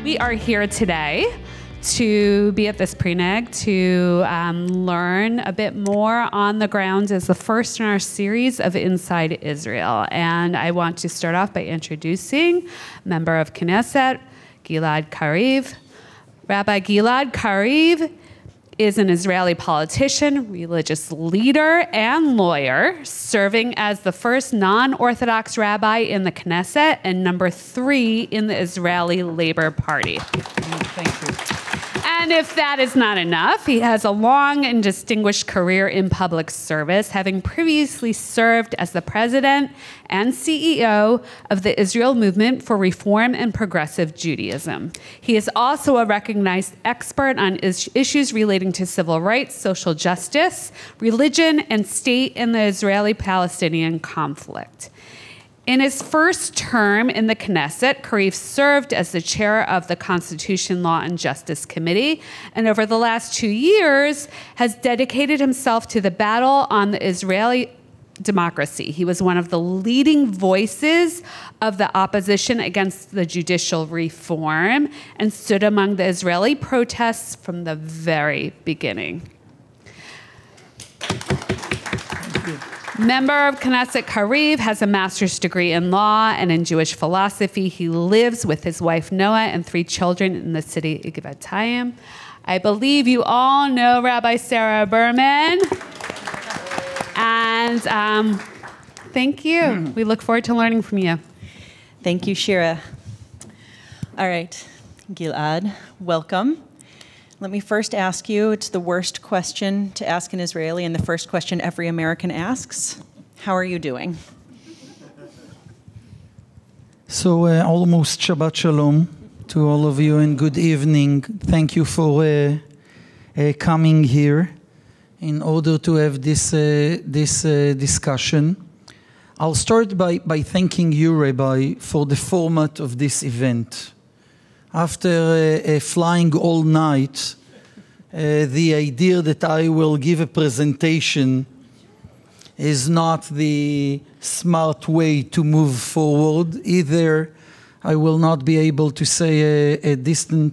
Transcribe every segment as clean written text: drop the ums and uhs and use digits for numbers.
We are here today to be at this pre-neg to learn a bit more on the ground as the first in our series of Inside Israel. And I want to start off by introducing member of Knesset, Gilad Kariv. Rabbi Gilad Kariv is an Israeli politician, religious leader, and lawyer, serving as the first non-Orthodox rabbi in the Knesset and number 3 in the Israeli Labor Party. Thank you. And if that is not enough, he has a long and distinguished career in public service, having previously served as the president and CEO of the Israel Movement for Reform and Progressive Judaism. He is also a recognized expert on issues relating to civil rights, social justice, religion, and state in the Israeli-Palestinian conflict. In his first term in the Knesset, Kariv served as the chair of the Constitution, Law, and Justice Committee, and over the last 2 years has dedicated himself to the battle on the Israeli democracy. He was one of the leading voices of the opposition against the judicial reform and stood among the Israeli protests from the very beginning. Member of Knesset, Kariv has a master's degree in law and in Jewish philosophy. He lives with his wife, Noah, and 3 children in the city of Givatayim. I believe you all know Rabbi Sarah Berman. And thank you. We look forward to learning from you. Thank you, Shira. All right, Gilad, welcome. Let me first ask you, it's the worst question to ask an Israeli and the first question every American asks. How are you doing? So almost Shabbat Shalom to all of you and good evening. Thank you for coming here in order to have this discussion. I'll start by thanking you, Rabbi, for the format of this event. After flying all night, the idea that I will give a presentation is not the smart way to move forward. Either I will not be able to say a decent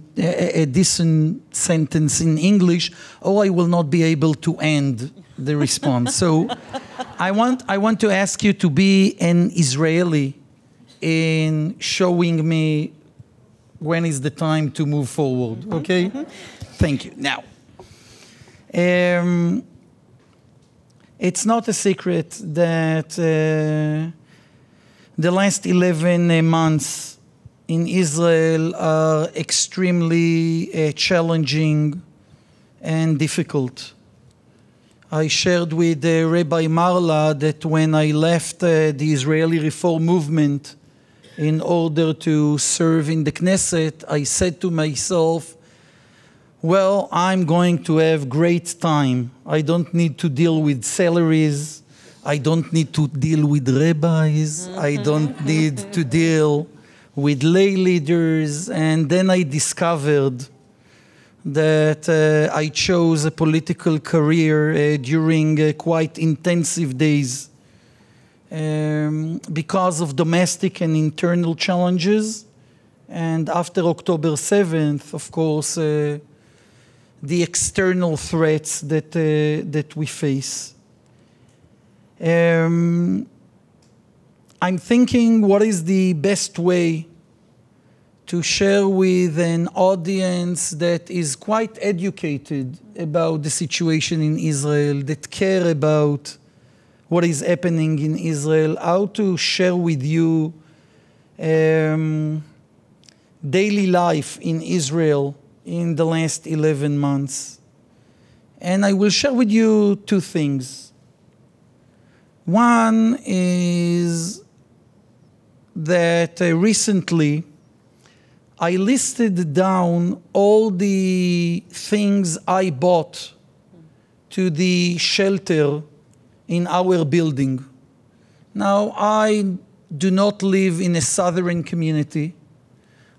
sentence in English, or I will not be able to end the response. So I want to ask you to be an Israeli in showing me when is the time to move forward, okay? Thank you. Now, it's not a secret that the last 11 months in Israel are extremely challenging and difficult. I shared with Rabbi Marla that when I left the Israeli Reform movement in order to serve in the Knesset, I said to myself, well, I'm going to have great time. I don't need to deal with salaries. I don't need to deal with rabbis. I don't need to deal with lay leaders. And then I discovered that I chose a political career during quite intensive days because of domestic and internal challenges. And after October 7th, of course, the external threats that we face. I'm thinking, what is the best way to share with an audience that is quite educated about the situation in Israel, that care about what is happening in Israel, how to share with you daily life in Israel in the last 11 months. And I will share with you 2 things. One is that recently I listed down all the things I bought to the shelter in our building. Now, I do not live in a southern community.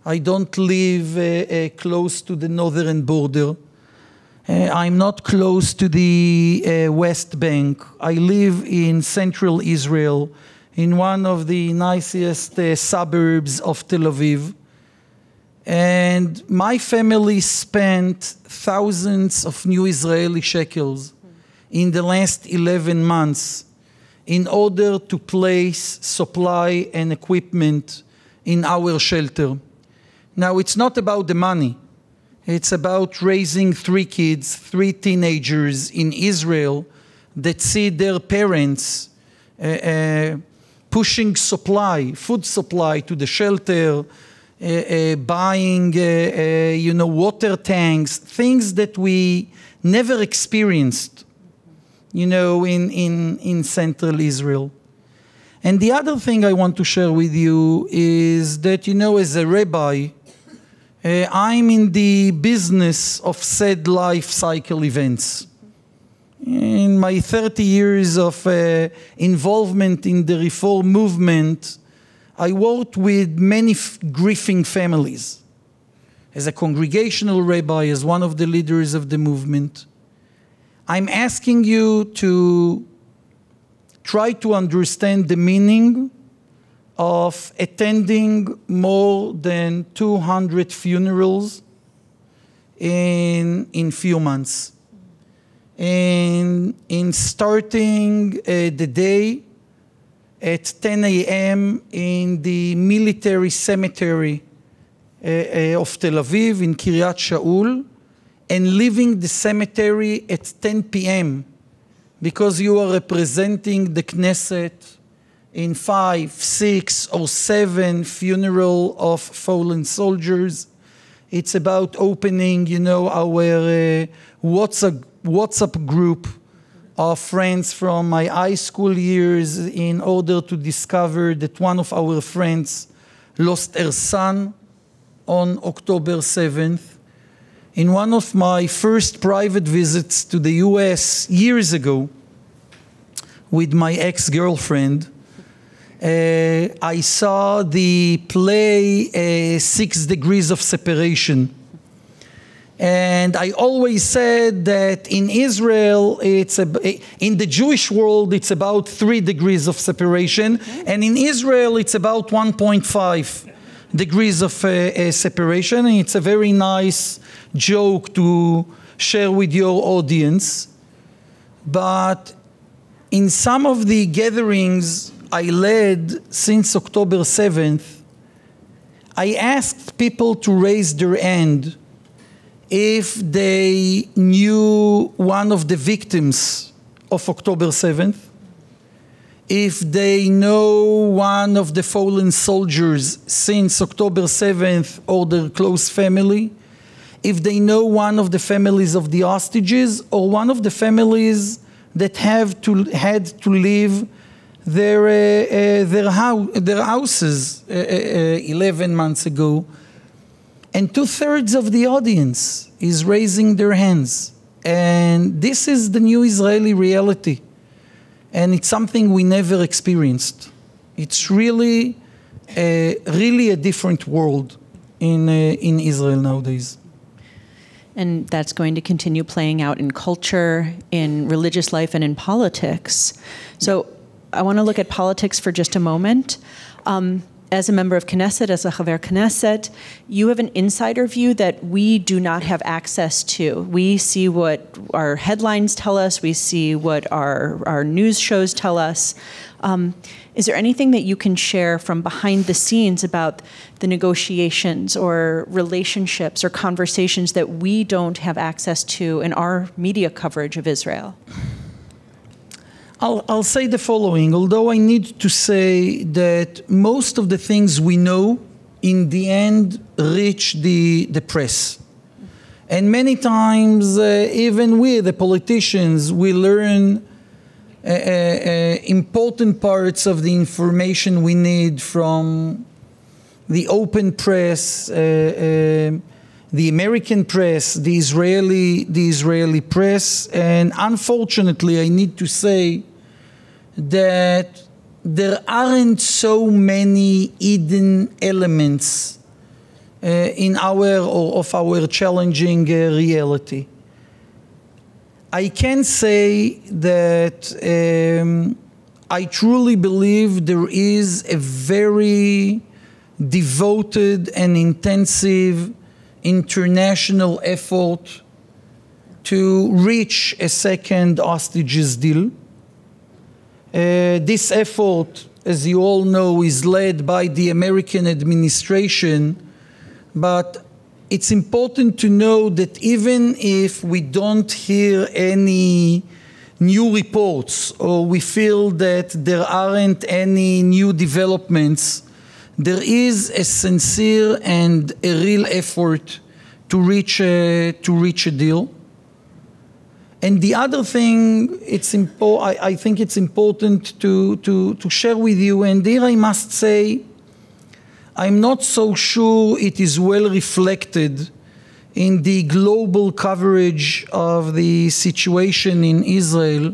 I don't live close to the northern border. I'm not close to the West Bank. I live in central Israel, in one of the nicest suburbs of Tel Aviv. And my family spent thousands of new Israeli shekels in the last 11 months in order to place supply and equipment in our shelter. Now, it's not about the money. It's about raising 3 kids, 3 teenagers in Israel that see their parents pushing supply, food supply to the shelter, buying, water tanks, things that we never experienced, in Central Israel. And the other thing I want to share with you is that, as a rabbi, I'm in the business of sad life cycle events. In my 30 years of involvement in the Reform movement, I worked with many grieving families. As a congregational rabbi, as one of the leaders of the movement, I'm asking you to try to understand the meaning of attending more than 200 funerals in few months. In starting the day at 10 a.m. in the military cemetery of Tel Aviv in Kiryat Shaul, and leaving the cemetery at 10 p.m. because you are representing the Knesset in 5, 6, or 7 funeral of fallen soldiers. It's about opening, our WhatsApp group of friends from my high school years in order to discover that one of our friends lost her son on October 7th. In one of my first private visits to the US years ago with my ex-girlfriend, I saw the play 6 Degrees of Separation. And I always said that in Israel, in the Jewish world, it's about 3 degrees of separation. And in Israel, it's about 1.5 degrees of separation. And it's a very nice joke to share with your audience. But in some of the gatherings I led since October 7th, I asked people to raise their hand if they knew one of the victims of October 7th, if they know one of the fallen soldiers since October 7th or their close family, if they know one of the families of the hostages or one of the families that had to leave their houses 11 months ago. And 2/3 of the audience is raising their hands. And this is the new Israeli reality. And it's something we never experienced. It's really a different world in Israel nowadays. And that's going to continue playing out in culture, in religious life, and in politics. So I want to look at politics for just a moment. As a member of Knesset, as a Chaver Knesset, you have an insider view that we do not have access to. We see what our headlines tell us. We see what our news shows tell us. Is there anything that you can share from behind the scenes about the negotiations or relationships or conversations that we don't have access to in our media coverage of Israel? I'll say the following, although I need to say that most of the things we know in the end reach the press. And many times, even we, the politicians, we learn important parts of the information we need from the open press, the American press, the Israeli press, and unfortunately, I need to say that there aren't so many hidden elements of our challenging reality. I can say that I truly believe there is a very devoted and intensive international effort to reach a second hostages deal. This effort, as you all know, is led by the American administration, but it's important to know that even if we don't hear any new reports or we feel that there aren't any new developments, there is a sincere and a real effort to reach a deal. And the other thing, I think it's important to share with you, and here I must say, I'm not so sure it is well reflected in the global coverage of the situation in Israel.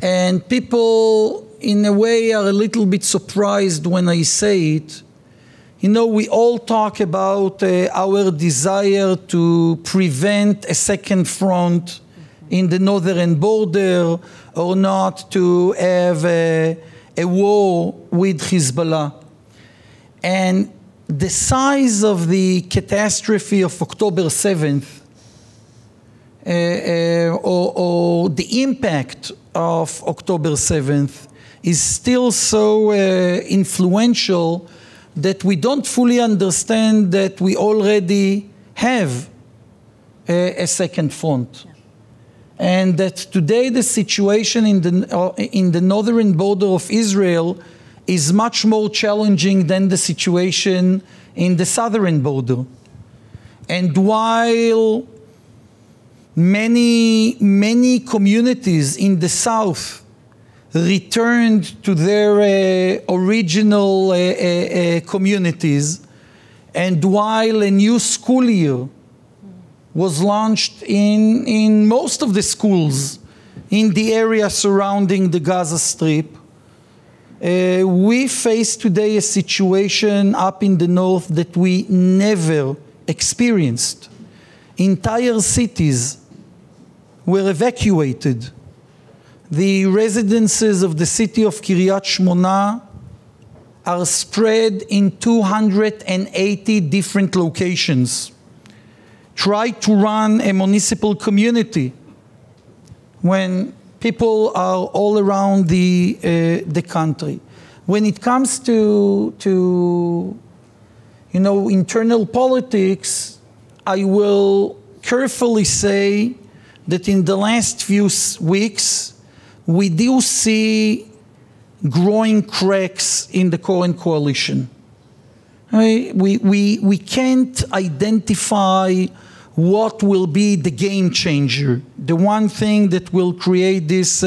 And people, in a way, are a little bit surprised when I say it. You know, we all talk about our desire to prevent a second front in the northern border, or not to have a war with Hezbollah. And the size of the catastrophe of October 7th, or the impact of October 7th, is still so influential that we don't fully understand that we already have a second front. And that today the situation in the northern border of Israel is much more challenging than the situation in the southern border. And while many communities in the south returned to their original communities, and while a new school year was launched in most of the schools in the area surrounding the Gaza Strip, we face today a situation up in the north that we never experienced. Entire cities were evacuated. The residences of the city of Kiryat Shmona are spread in 280 different locations. Try to run a municipal community when people are all around the country. When it comes to internal politics, I will carefully say that in the last few weeks, we do see growing cracks in the current coalition. We can't identify what will be the game changer, the one thing that will create this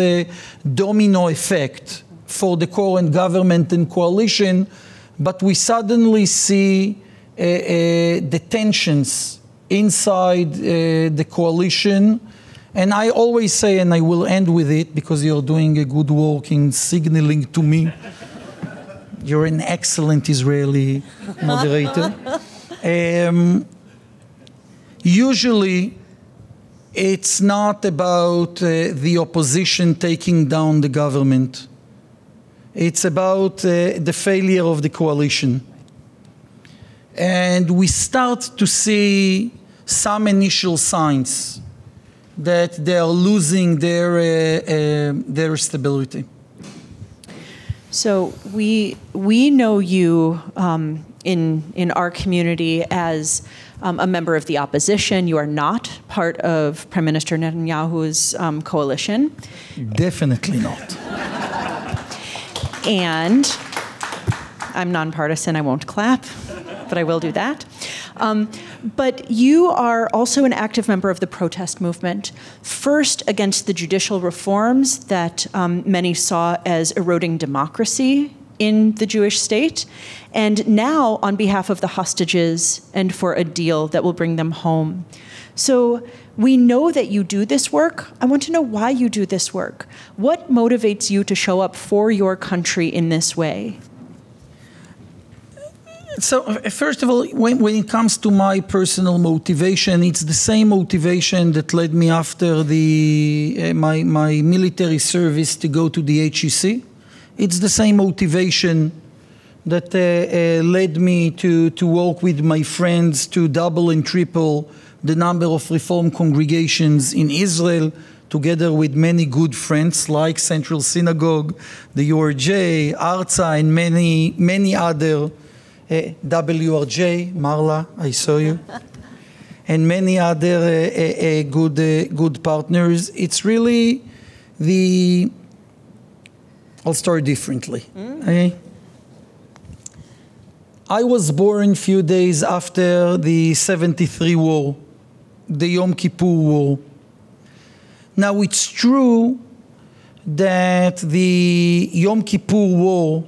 domino effect for the current government and coalition, but we suddenly see the tensions inside the coalition. And I always say, and I will end with it because you're doing a good work in signaling to me, you're an excellent Israeli moderator. Usually, it's not about the opposition taking down the government. It's about the failure of the coalition. And we start to see some initial signs that they are losing their stability. So we know you in our community as a member of the opposition. You are not part of Prime Minister Netanyahu's coalition. Definitely not. And I'm nonpartisan, I won't clap, but I will do that. But you are also an active member of the protest movement, first against the judicial reforms that many saw as eroding democracy in the Jewish state, and now on behalf of the hostages and for a deal that will bring them home. So we know that you do this work. I want to know why you do this work. What motivates you to show up for your country in this way? So, first of all, when it comes to my personal motivation, it's the same motivation that led me after my military service to go to the HEC. It's the same motivation that led me to work with my friends to double and triple the number of Reform congregations in Israel, together with many good friends like Central Synagogue, the URJ, Arza, and many other, WRJ, Marla, I saw you, and many other good partners. It's really I'll start differently. Okay? I was born a few days after the 73 war, the Yom Kippur War. Now, it's true that the Yom Kippur War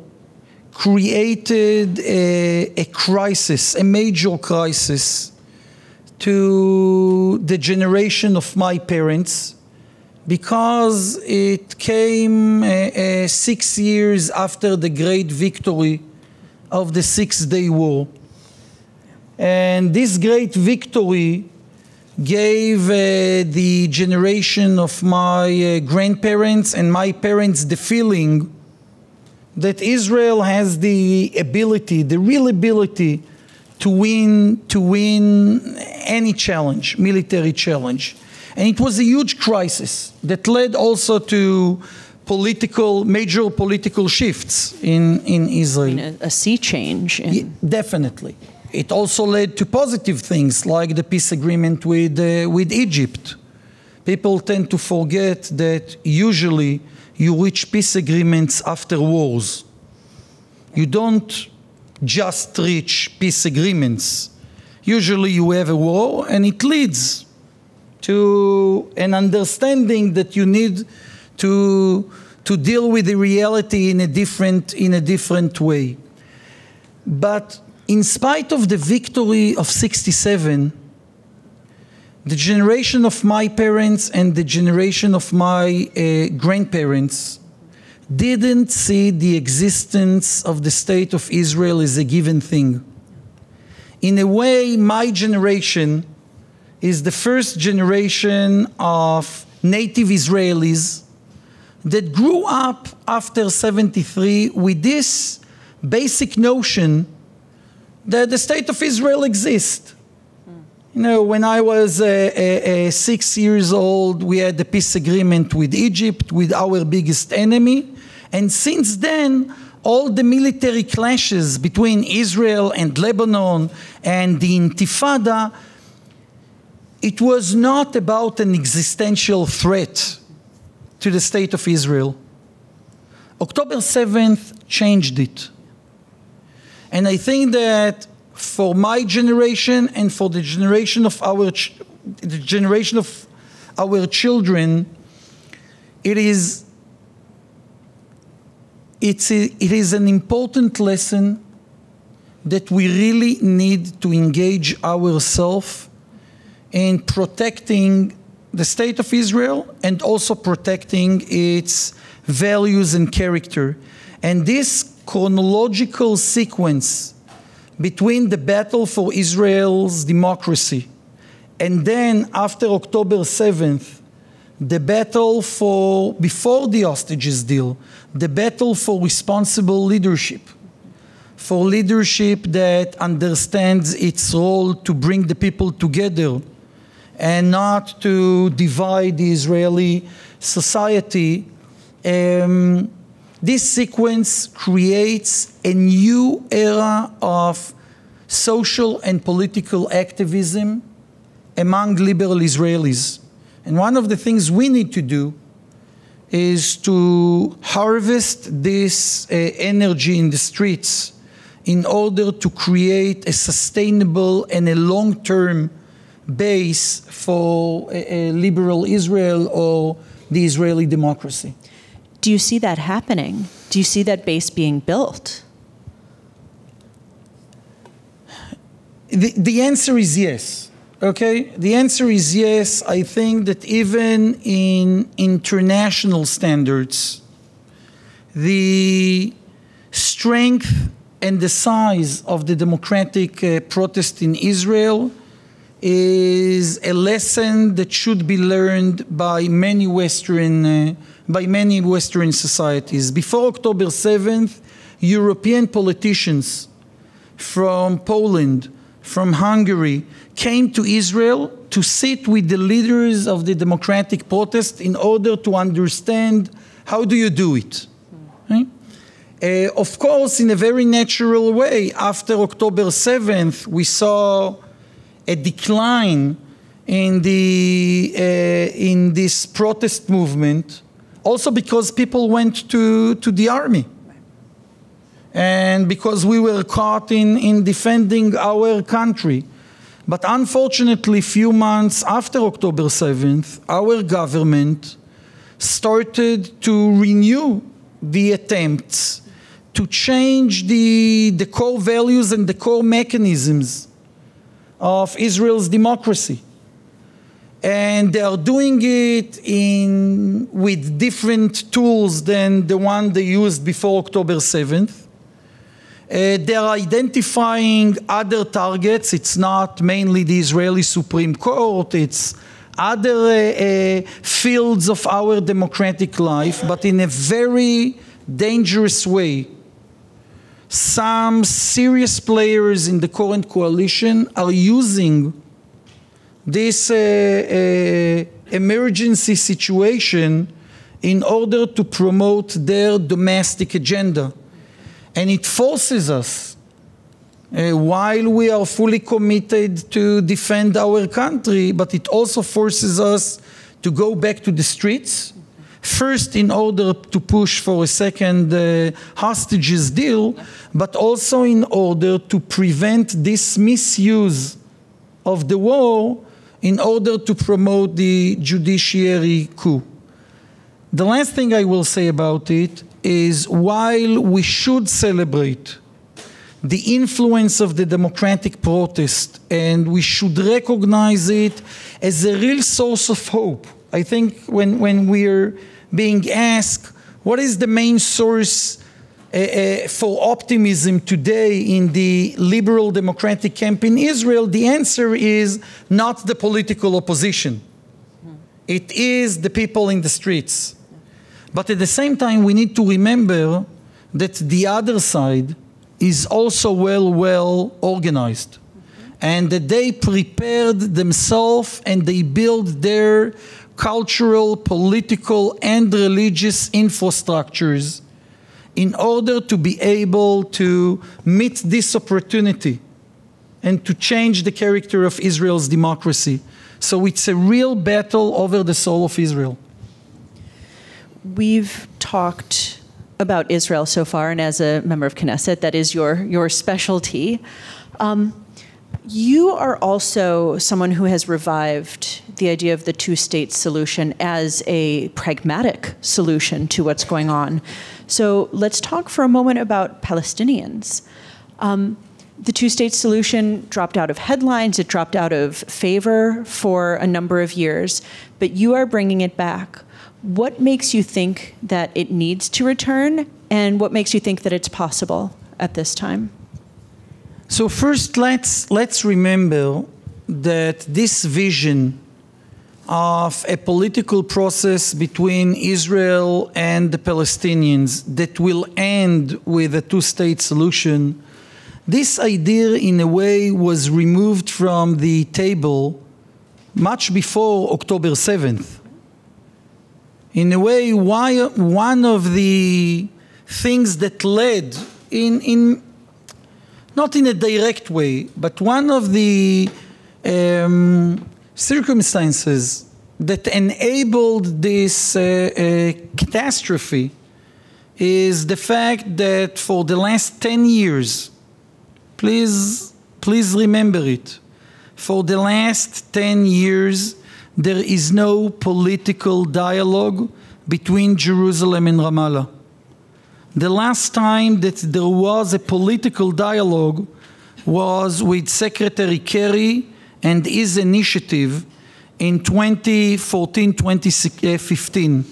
created a crisis, a major crisis, to the generation of my parents, because it came 6 years after the great victory of the Six-Day War. And this great victory gave the generation of my grandparents and my parents the feeling that Israel has the ability, the real ability, to win any challenge, military challenge. And it was a huge crisis that led also to major political shifts in Israel. I mean, a sea change. Definitely. It also led to positive things like the peace agreement with Egypt. People tend to forget that usually you reach peace agreements after wars. You don't just reach peace agreements. Usually you have a war and it leads to an understanding that you need to deal with the reality in a different way. But in spite of the victory of 67, the generation of my parents and the generation of my grandparents didn't see the existence of the state of Israel as a given thing. In a way, my generation is the first generation of native Israelis that grew up after 73 with this basic notion that the state of Israel exists. You know, when I was 6 years old, we had the peace agreement with Egypt, with our biggest enemy. And since then, all the military clashes between Israel and Lebanon and the Intifada, it was not about an existential threat to the state of Israel. October 7th changed it. And I think that for my generation and for the generation of our children, it is an important lesson that we really need to engage ourselves in protecting the state of Israel and also protecting its values and character. And this chronological sequence between the battle for Israel's democracy and then after October 7th, the battle before the hostages deal, the battle for responsible leadership, for leadership that understands its role to bring the people together and not to divide the Israeli society. This sequence creates a new era of social and political activism among liberal Israelis. And one of the things we need to do is to harvest this energy in the streets in order to create a sustainable and a long-term base for a liberal Israel or the Israeli democracy. Do you see that happening? Do you see that base being built? The answer is yes. Okay? The answer is yes. I think that even in international standards, the strength and the size of the democratic protest in Israel is a lesson that should be learned by many Western societies. Before October 7th, European politicians from Poland, from Hungary, came to Israel to sit with the leaders of the democratic protest in order to understand how do you do it. Right? Of course, in a very natural way, after October 7th, we saw a decline in this protest movement, also because people went to the army. And because we were caught in defending our country. But unfortunately, few months after October 7th, our government started to renew the attempts to change the core values and the core mechanisms of Israel's democracy. And they are doing it with different tools than the one they used before October 7th. They are identifying other targets. It's not mainly the Israeli Supreme Court. It's other fields of our democratic life, but in a very dangerous way. Some serious players in the current coalition are using this emergency situation in order to promote their domestic agenda. And it forces us, while we are fully committed to defend our country, but it also forces us to go back to the streets, first in order to push for a second hostages deal, but also in order to prevent this misuse of the war in order to promote the judiciary coup. The last thing I will say about it is, while we should celebrate the influence of the democratic protest and we should recognize it as a real source of hope, I think when we're being asked what is the main source for optimism today in the liberal democratic camp in Israel, the answer is not the political opposition. It is the people in the streets. But at the same time, we need to remember that the other side is also well organized, and that they prepared themselves and they built their cultural, political, and religious infrastructures in order to be able to meet this opportunity and to change the character of Israel's democracy. So it's a real battle over the soul of Israel. We've talked about Israel so far, and as a member of Knesset, that is your specialty. You are also someone who has revived the idea of the two-state solution as a pragmatic solution to what's going on. So let's talk for a moment about Palestinians. The two-state solution dropped out of headlines, it dropped out of favor for a number of years, but you are bringing it back. What makes you think that it needs to return, and what makes you think that it's possible at this time? So first, let's remember that this vision of a political process between Israel and the Palestinians that will end with a two-state solution, this idea in a way was removed from the table much before October 7th. In a way, one of the things that led in not in a direct way, but one of the circumstances that enabled this catastrophe is the fact that for the last 10 years, please remember it, for the last 10 years, there is no political dialogue between Jerusalem and Ramallah. The last time that there was a political dialogue was with Secretary Kerry and his initiative in 2014-2015.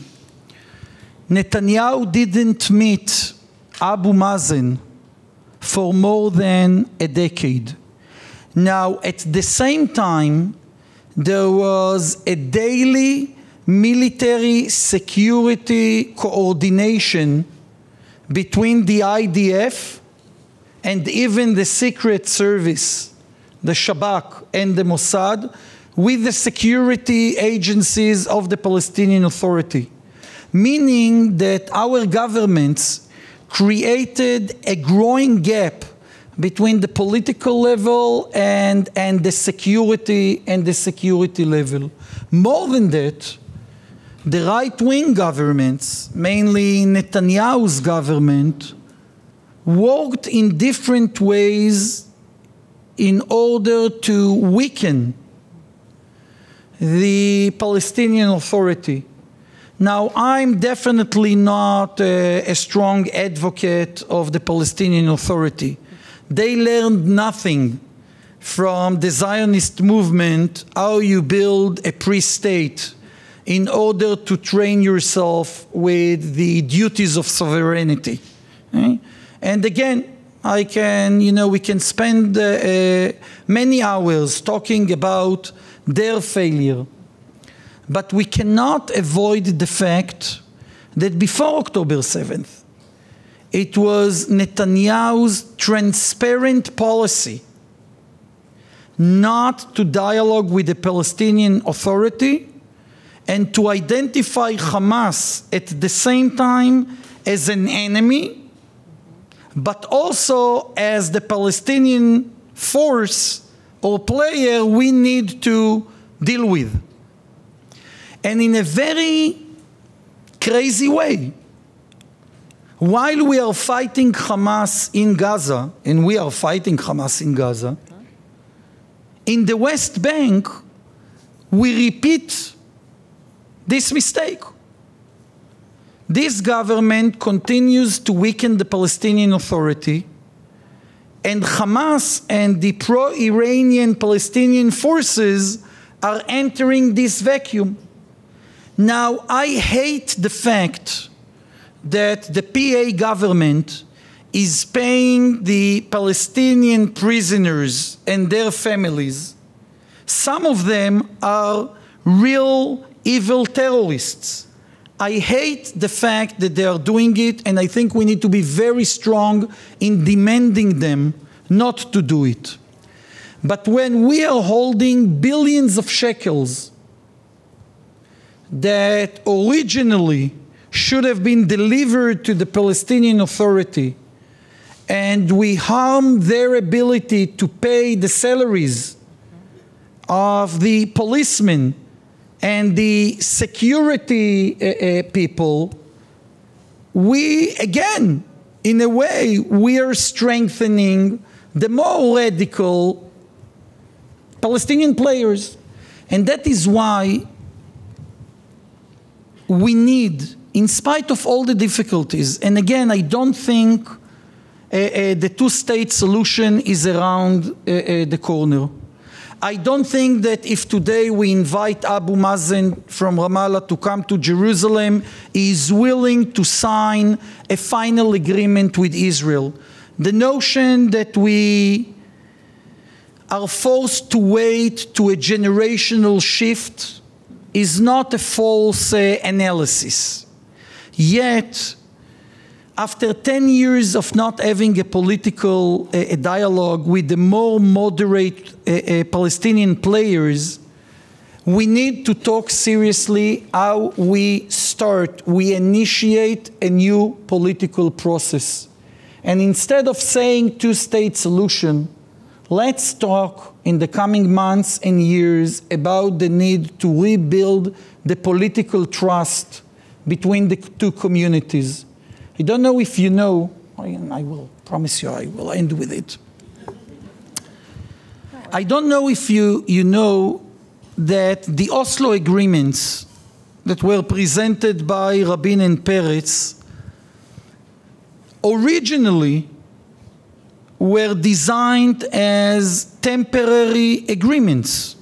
Netanyahu didn't meet Abu Mazen for more than a decade. Now, at the same time, there was a daily military security coordination between the IDF and even the Secret Service, the Shabak and the Mossad, with the security agencies of the Palestinian Authority. Meaning that our governments created a growing gap between the political level and the security level. More than that, the right-wing governments, mainly Netanyahu's government, worked in different ways in order to weaken the Palestinian Authority. Now, I'm definitely not a strong advocate of the Palestinian Authority. They learned nothing from the Zionist movement, how you build a pre-state in order to train yourself with the duties of sovereignty. Okay? And again, we can spend many hours talking about their failure. But we cannot avoid the fact that before October 7th, it was Netanyahu's transparent policy not to dialogue with the Palestinian Authority and to identify Hamas at the same time as an enemy, but also as the Palestinian force or player we need to deal with. And in a very crazy way, while we are fighting Hamas in Gaza, and we are fighting Hamas in Gaza, in the West Bank, we repeat this mistake. This government continues to weaken the Palestinian Authority, and Hamas and the pro-Iranian Palestinian forces are entering this vacuum. Now, I hate the fact that the PA government is paying the Palestinian prisoners and their families. Some of them are real evil terrorists. I hate the fact that they are doing it, and I think we need to be very strong in demanding them not to do it. But when we are holding billions of shekels that originally should have been delivered to the Palestinian Authority, and we harm their ability to pay the salaries of the policemen and the security people, we, again, in a way, we are strengthening the more radical Palestinian players. And that is why we need, in spite of all the difficulties, and again, I don't think the two-state solution is around the corner. I don't think that if today we invite Abu Mazen from Ramallah to come to Jerusalem, he is willing to sign a final agreement with Israel. The notion that we are forced to wait to a generational shift is not a false analysis. Yet, after 10 years of not having a political dialogue with the more moderate Palestinian players, we need to talk seriously how we initiate a new political process. And instead of saying two-state solution, let's talk in the coming months and years about the need to rebuild the political trust between the two communities. I don't know if you know, and I will promise you I will end with it. I don't know if you know that the Oslo agreements that were presented by Rabin and Peretz originally were designed as temporary agreements.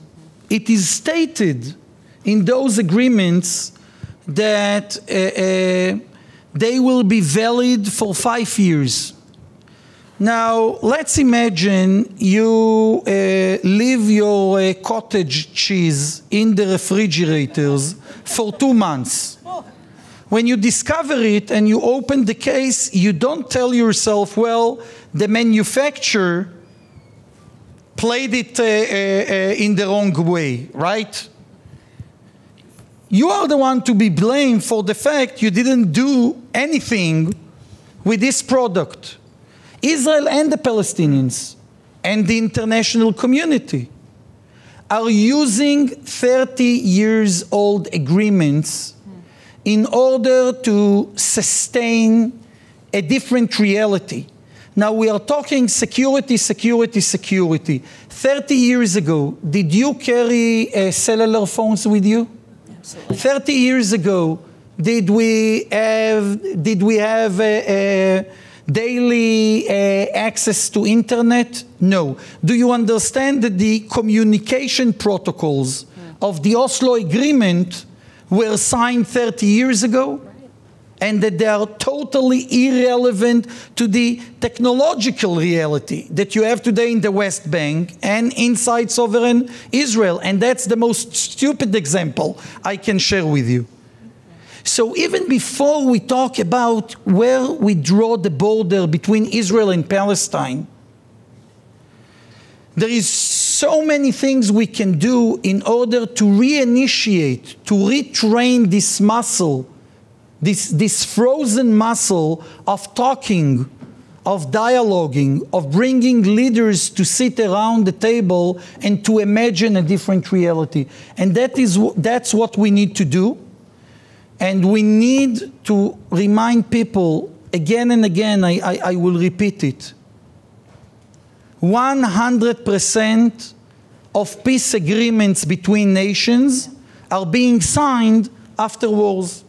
It is stated in those agreements that they will be valid for 5 years. Now, let's imagine you leave your cottage cheese in the refrigerators for 2 months. When you discover it and you open the case, you don't tell yourself, well, the manufacturer played it in the wrong way, right? You are the one to be blamed for the fact you didn't do anything with this product. Israel and the Palestinians and the international community are using 30 years old agreements in order to sustain a different reality. Now we are talking security, security, security. 30 years ago, did you carry cellular phones with you? Absolutely. 30 years ago, did we have daily access to internet? No. Do you understand that the communication protocols of the Oslo Agreement were signed 30 years ago? And that they are totally irrelevant to the technological reality that you have today in the West Bank and inside sovereign Israel. And that's the most stupid example I can share with you. So even before we talk about where we draw the border between Israel and Palestine, there is so many things we can do in order to reinitiate, to retrain this muscle, this frozen muscle of talking, of dialoguing, of bringing leaders to sit around the table and to imagine a different reality. And that's what we need to do. And we need to remind people again and again, I will repeat it. 100% of peace agreements between nations are being signed after wars.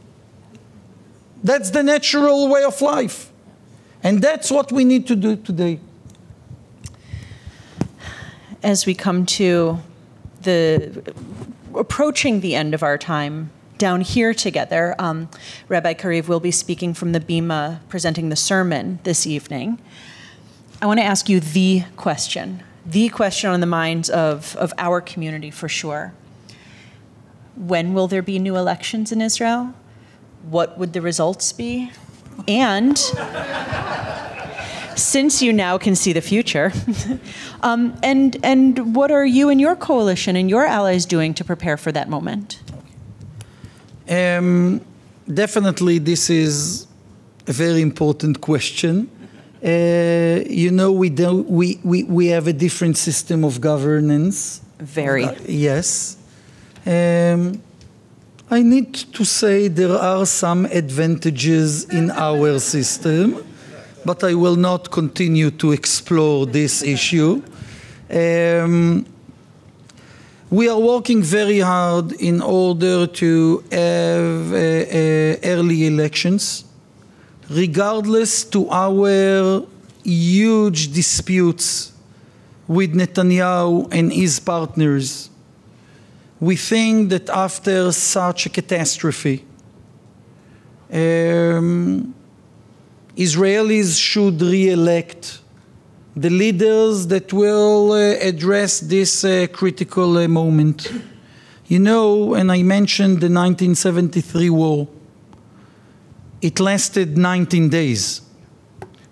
That's the natural way of life. And that's what we need to do today. As we come to approaching the end of our time down here together, Rabbi Kariv will be speaking from the Bima, presenting the sermon this evening. I want to ask you the question on the minds of our community for sure. When will there be new elections in Israel? What would the results be? And since you now can see the future, and what are you and your coalition and your allies doing to prepare for that moment? Definitely, this is a very important question. You know, we have a different system of governance. Very. Yes. I need to say there are some advantages in our system, but I will not continue to explore this issue. We are working very hard in order to have early elections, regardless to our huge disputes with Netanyahu and his partners. We think that after such a catastrophe, Israelis should re-elect the leaders that will address this critical moment. You know, and I mentioned the 1973 war. It lasted 19 days.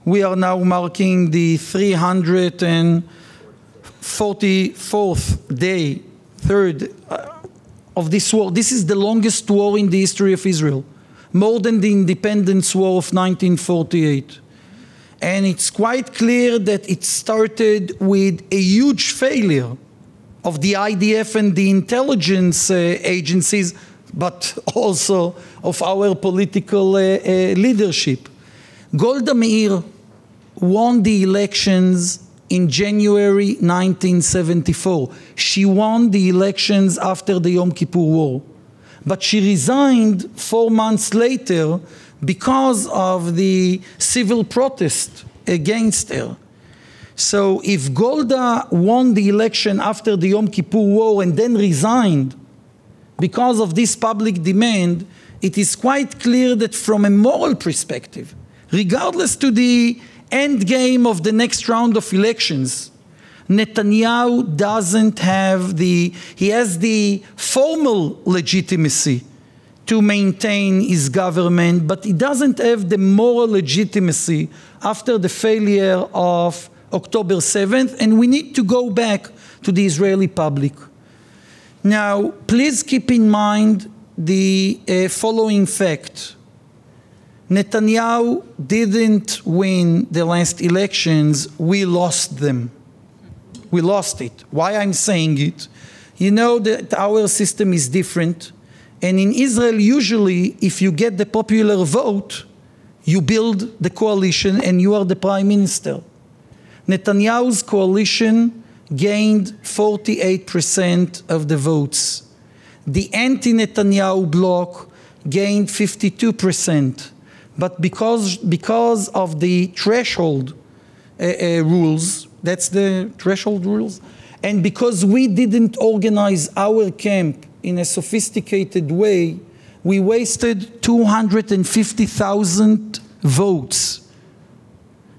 We are now marking the 344th day, third of this war. This is the longest war in the history of Israel, more than the Independence War of 1948. And it's quite clear that it started with a huge failure of the IDF and the intelligence agencies, but also of our political leadership. Golda Meir won the elections in January 1974. She won the elections after the Yom Kippur War. But she resigned 4 months later because of the civil protest against her. So if Golda won the election after the Yom Kippur War and then resigned because of this public demand, it is quite clear that from a moral perspective, regardless to the end game of the next round of elections, Netanyahu doesn't have he has the formal legitimacy to maintain his government, but he doesn't have the moral legitimacy after the failure of October 7th, and we need to go back to the Israeli public. Now, please keep in mind the following fact. Netanyahu didn't win the last elections, we lost them. We lost it. Why I'm saying it? You know that our system is different, and in Israel, usually, if you get the popular vote, you build the coalition and you are the prime minister. Netanyahu's coalition gained 48% of the votes. The anti-Netanyahu bloc gained 52%. But because of the threshold rules, that's the threshold rules, and because we didn't organize our camp in a sophisticated way, we wasted 250,000 votes.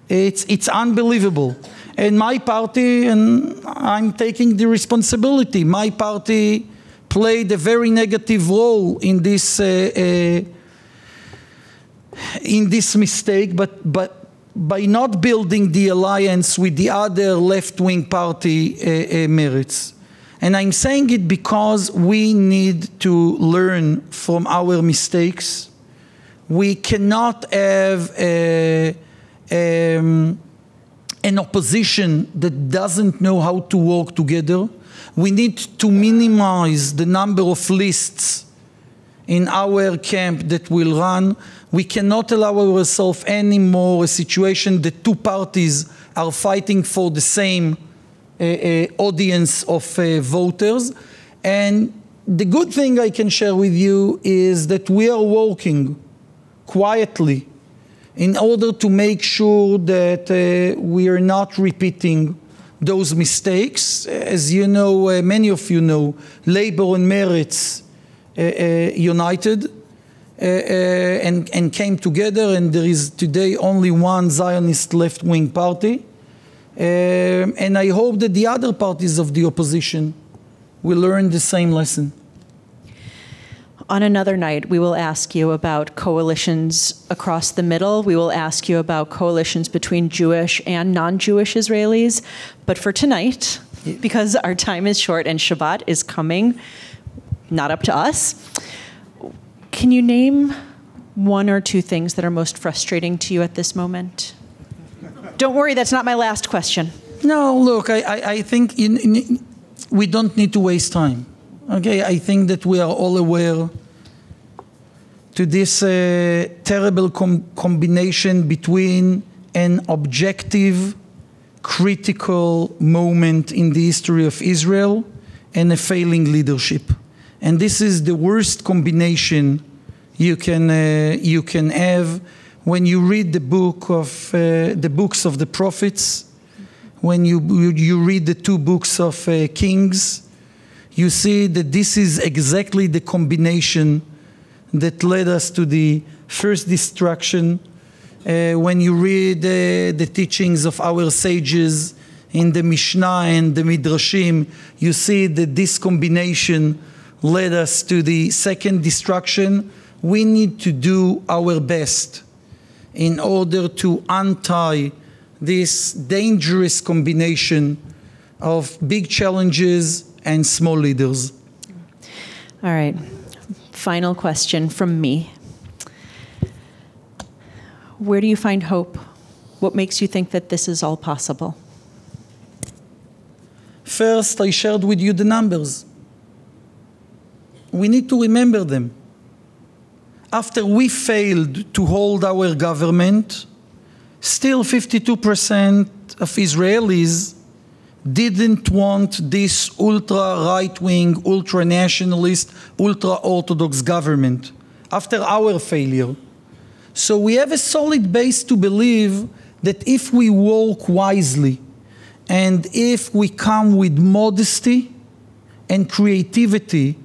It's unbelievable. And my party, and I'm taking the responsibility, my party played a very negative role in this mistake, but by not building the alliance with the other left-wing party, Meretz. And I'm saying it because we need to learn from our mistakes. We cannot have an opposition that doesn't know how to work together. We need to minimize the number of lists in our camp that will run. We cannot allow ourselves anymore a situation that two parties are fighting for the same audience of voters. And the good thing I can share with you is that we are working quietly in order to make sure that we are not repeating those mistakes. As you know, many of you know, Labor and Meretz united and came together, and there is today only one Zionist left-wing party. And I hope that the other parties of the opposition will learn the same lesson. On another night, we will ask you about coalitions across the middle. We will ask you about coalitions between Jewish and non-Jewish Israelis. But for tonight, because our time is short and Shabbat is coming, not up to us, can you name one or two things that are most frustrating to you at this moment? Don't worry, that's not my last question. No, look, I think we don't need to waste time. Okay, I think that we are all aware to this terrible combination between an objective, critical moment in the history of Israel and a failing leadership. And this is the worst combination you can have when you read the books of the prophets, when you read the two books of Kings. You see that this is exactly the combination that led us to the first destruction. When you read the teachings of our sages in the Mishnah and the Midrashim, you see that this combination led us to the second destruction. We need to do our best in order to untie this dangerous combination of big challenges and small leaders. All right. Final question from me. Where do you find hope? What makes you think that this is all possible? First, I shared with you the numbers. We need to remember them. After we failed to hold our government, still 52% of Israelis didn't want this ultra-right-wing, ultra-nationalist, ultra-Orthodox government after our failure. So we have a solid base to believe that if we work wisely and if we come with modesty and creativity,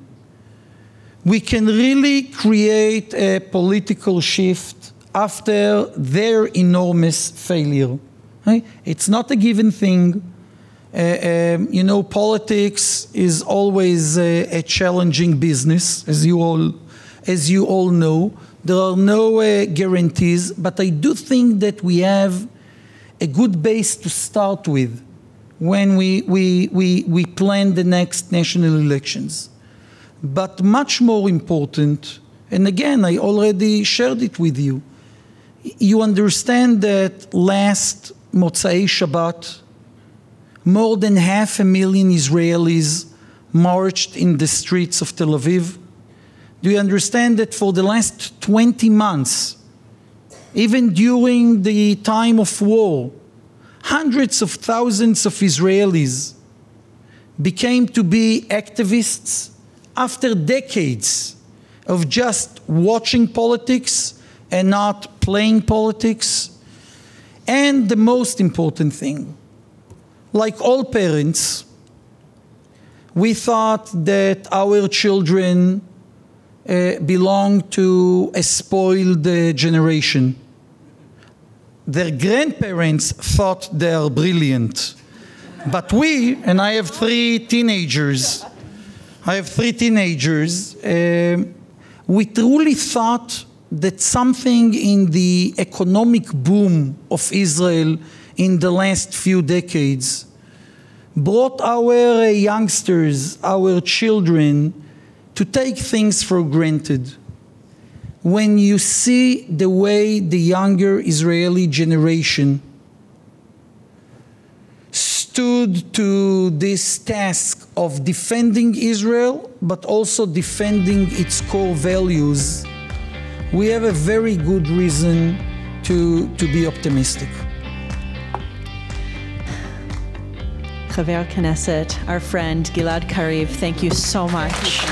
we can really create a political shift after their enormous failure. Right? It's not a given thing. Politics is always a challenging business, as you all as you all know. There are no guarantees, but I do think that we have a good base to start with when we plan the next national elections. But much more important, and again, I already shared it with you, you understand that last Motzai Shabbat, more than 500,000 Israelis marched in the streets of Tel Aviv. Do you understand that for the last 20 months, even during the time of war, hundreds of thousands of Israelis became to be activists after decades of just watching politics and not playing politics? And the most important thing, like all parents, we thought that our children belong to a spoiled generation. Their grandparents thought they are brilliant. But we, and I have three teenagers, we truly thought that something in the economic boom of Israel in the last few decades brought our youngsters, our children, to take things for granted. When you see the way the younger Israeli generation stood to this task of defending Israel, but also defending its core values, we have a very good reason to be optimistic. Chaver Knesset, our friend Gilad Kariv, thank you so much.